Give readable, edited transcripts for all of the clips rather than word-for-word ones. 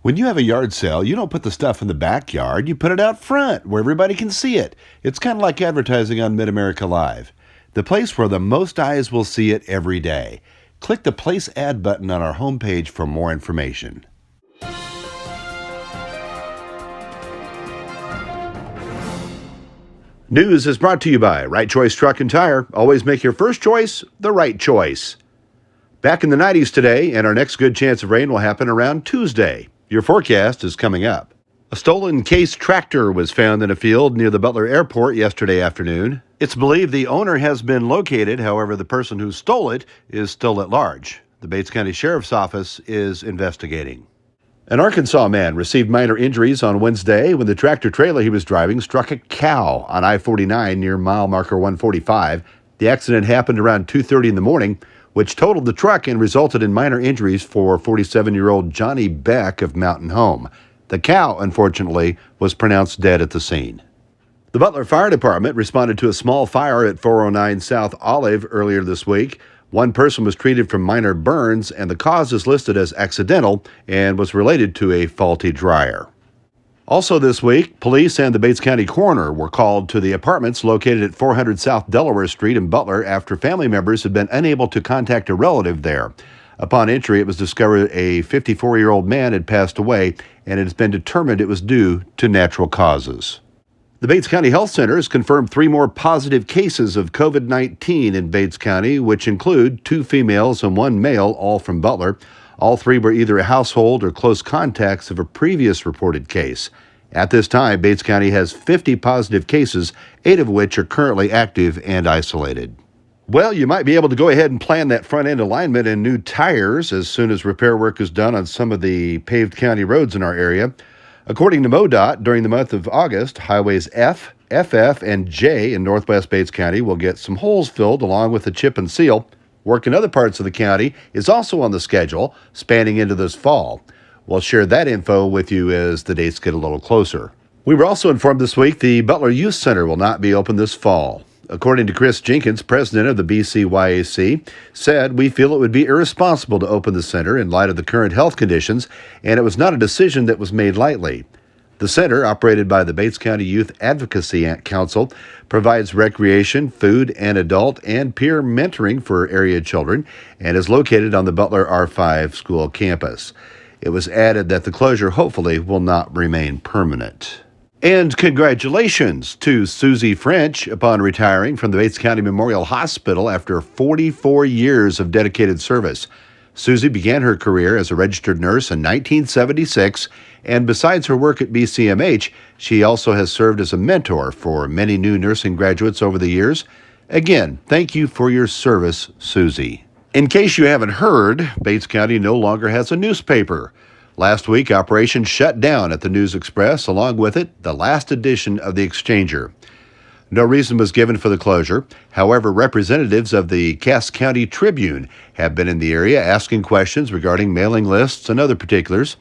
When you have a yard sale, you don't put the stuff in the backyard, you put it out front where everybody can see it. It's kind of like advertising on Mid-America Live, the place where the most eyes will see it every day. Click the Place Ad button on our homepage for more information. News is brought to you by Right Choice Truck and Tire. Always make your first choice the right choice. Back in the 90s today, and our next good chance of rain will happen around Tuesday. Your forecast is coming up. A stolen Case tractor was found in a field near the Butler Airport yesterday afternoon. It's believed the owner has been located, however, the person who stole it is still at large. The Bates County Sheriff's Office is investigating. An Arkansas man received minor injuries on Wednesday when the tractor trailer he was driving struck a cow on I-49 near mile marker 145. The accident happened around 2:30 in the morning, which totaled the truck and resulted in minor injuries for 47-year-old Johnny Beck of Mountain Home. The cow, unfortunately, was pronounced dead at the scene. The Butler Fire Department responded to a small fire at 409 South Olive earlier this week. One person was treated for minor burns, and the cause is listed as accidental and was related to a faulty dryer. Also this week, police and the Bates County coroner were called to the apartments located at 400 South Delaware Street in Butler after family members had been unable to contact a relative there. Upon entry, it was discovered a 54-year-old man had passed away, and it has been determined it was due to natural causes. The Bates County Health Center has confirmed 3 more positive cases of COVID-19 in Bates County, which include 2 females and 1 male, all from Butler. All 3 were either a household or close contacts of a previous reported case. At this time, Bates County has 50 positive cases, 8 of which are currently active and isolated. Well, you might be able to go ahead and plan that front-end alignment and new tires as soon as repair work is done on some of the paved county roads in our area. According to MoDOT, during the month of August, highways F, FF, and J in northwest Bates County will get some holes filled along with the chip and seal. Work in other parts of the county is also on the schedule, spanning into this fall. We'll share that info with you as the dates get a little closer. We were also informed this week the Butler Youth Center will not be open this fall. According to Chris Jenkins, president of the BCYAC, said, "We feel it would be irresponsible to open the center in light of the current health conditions, and it was not a decision that was made lightly." The center, operated by the Bates County Youth Advocacy Council, provides recreation, food, and adult and peer mentoring for area children and is located on the Butler R5 school campus. It was added that the closure hopefully will not remain permanent. And congratulations to Susie French upon retiring from the Bates County Memorial Hospital after 44 years of dedicated service. Susie began her career as a registered nurse in 1976, and besides her work at BCMH, she also has served as a mentor for many new nursing graduates over the years. Again, thank you for your service, Susie. In case you haven't heard, Bates County no longer has a newspaper. Last week, operations shut down at the News Express, along with it, the last edition of the Exchanger. No reason was given for the closure. However, representatives of the Cass County Tribune have been in the area asking questions regarding mailing lists and other particulars.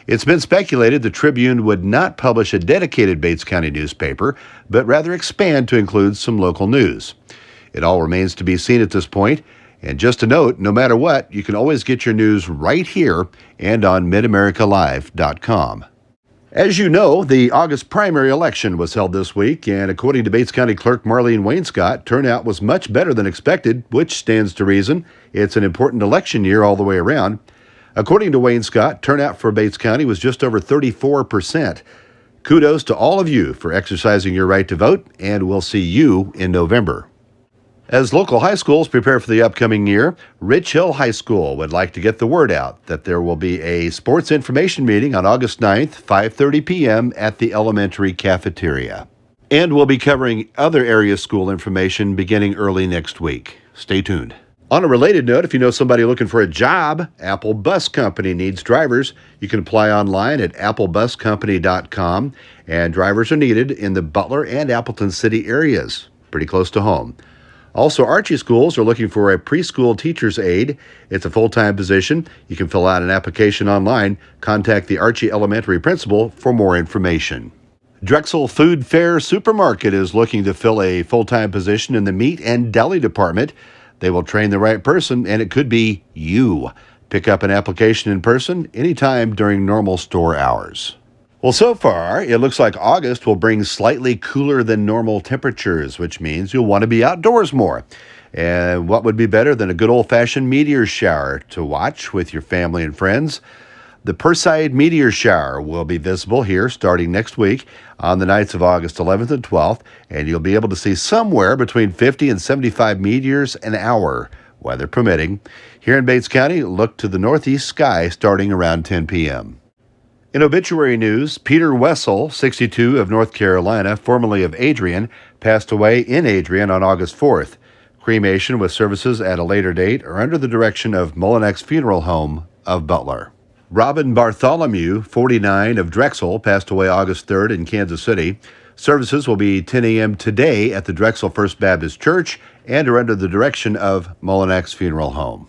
It's been speculated the Tribune would not publish a dedicated Bates County newspaper, but rather expand to include some local news. It all remains to be seen at this point. And just a note, no matter what, you can always get your news right here and on midamericalive.com. As you know, the August primary election was held this week, and according to Bates County Clerk Marlene Wainscott, turnout was much better than expected, which stands to reason. It's an important election year all the way around. According to Wainscott, turnout for Bates County was just over 34%. Kudos to all of you for exercising your right to vote, and we'll see you in November. As local high schools prepare for the upcoming year, Rich Hill High School would like to get the word out that there will be a sports information meeting on August 9th, 5:30 p.m. at the elementary cafeteria. And we'll be covering other area school information beginning early next week. Stay tuned. On a related note, if you know somebody looking for a job, Apple Bus Company needs drivers. You can apply online at applebuscompany.com, and drivers are needed in the Butler and Appleton City areas, pretty close to home. Also, Archie schools are looking for a preschool teacher's aide. It's a full-time position. You can fill out an application online. Contact the Archie Elementary principal for more information. Drexel Food Fair Supermarket is looking to fill a full-time position in the meat and deli department. They will train the right person, and it could be you. Pick up an application in person anytime during normal store hours. Well, so far, it looks like August will bring slightly cooler than normal temperatures, which means you'll want to be outdoors more. And what would be better than a good old-fashioned meteor shower to watch with your family and friends? The Perseid meteor shower will be visible here starting next week on the nights of August 11th and 12th, and you'll be able to see somewhere between 50 and 75 meteors an hour, weather permitting. Here in Bates County, look to the northeast sky starting around 10 p.m. In obituary news, Peter Wessel, 62, of North Carolina, formerly of Adrian, passed away in Adrian on August 4th. Cremation with services at a later date are under the direction of Mullinex Funeral Home of Butler. Robin Bartholomew, 49, of Drexel, passed away August 3rd in Kansas City. Services will be 10 a.m. today at the Drexel First Baptist Church and are under the direction of Mullinex Funeral Home.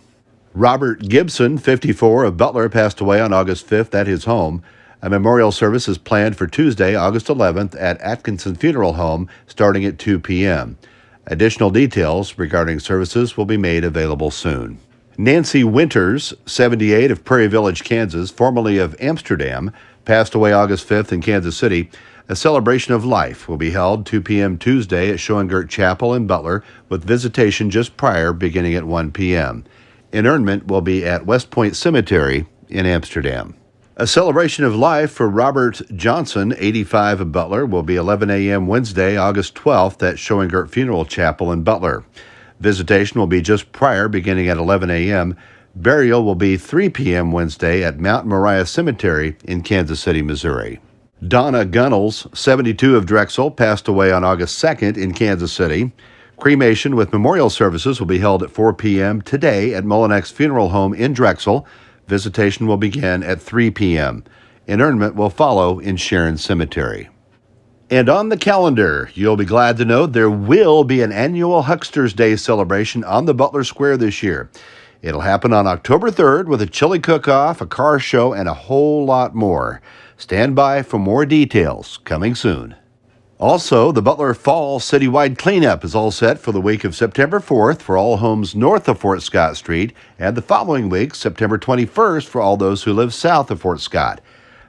Robert Gibson, 54, of Butler, passed away on August 5th at his home. A memorial service is planned for Tuesday, August 11th at Atkinson Funeral Home starting at 2 p.m. Additional details regarding services will be made available soon. Nancy Winters, 78, of Prairie Village, Kansas, formerly of Amsterdam, passed away August 5th in Kansas City. A celebration of life will be held 2 p.m. Tuesday at Schoengirt Chapel in Butler, with visitation just prior beginning at 1 p.m. Interment will be at West Point Cemetery in Amsterdam. A celebration of life for Robert Johnson, 85, of Butler, will be 11 a.m. Wednesday, August 12th at Schoengirt Funeral Chapel in Butler. Visitation will be just prior, beginning at 11 a.m. Burial will be 3 p.m. Wednesday at Mount Moriah Cemetery in Kansas City, Missouri. Donna Gunnels, 72, of Drexel, passed away on August 2nd in Kansas City. Cremation with memorial services will be held at 4 p.m. today at Mullinex Funeral Home in Drexel. Visitation will begin at 3 p.m. Interment will follow in Sharon Cemetery. And on the calendar, you'll be glad to know there will be an annual Huckster's Day celebration on the Butler Square this year. It'll happen on October 3rd with a chili cook-off, a car show, and a whole lot more. Stand by for more details coming soon. Also, the Butler Fall Citywide Cleanup is all set for the week of September 4th for all homes north of Fort Scott Street, and the following week, September 21st, for all those who live south of Fort Scott.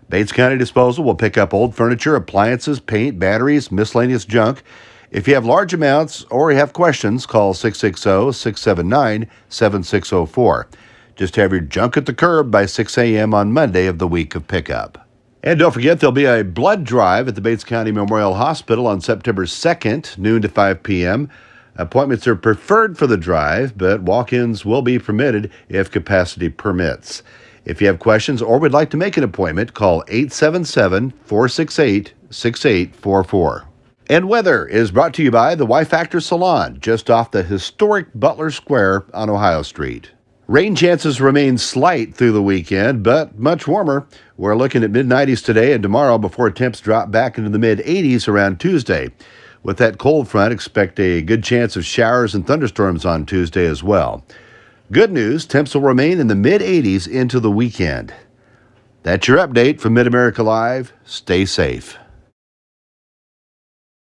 Bates County Disposal will pick up old furniture, appliances, paint, batteries, miscellaneous junk. If you have large amounts or you have questions, call 660-679-7604. Just have your junk at the curb by 6 a.m. on Monday of the week of pickup. And don't forget, there'll be a blood drive at the Bates County Memorial Hospital on September 2nd, noon to 5 p.m. Appointments are preferred for the drive, but walk-ins will be permitted if capacity permits. If you have questions or would like to make an appointment, call 877-468-6844. And weather is brought to you by the Y Factor Salon, just off the historic Butler Square on Ohio Street. Rain chances remain slight through the weekend, but much warmer. We're looking at mid-90s today and tomorrow before temps drop back into the mid-80s around Tuesday. With that cold front, expect a good chance of showers and thunderstorms on Tuesday as well. Good news, temps will remain in the mid-80s into the weekend. That's your update from Mid-America Live. Stay safe.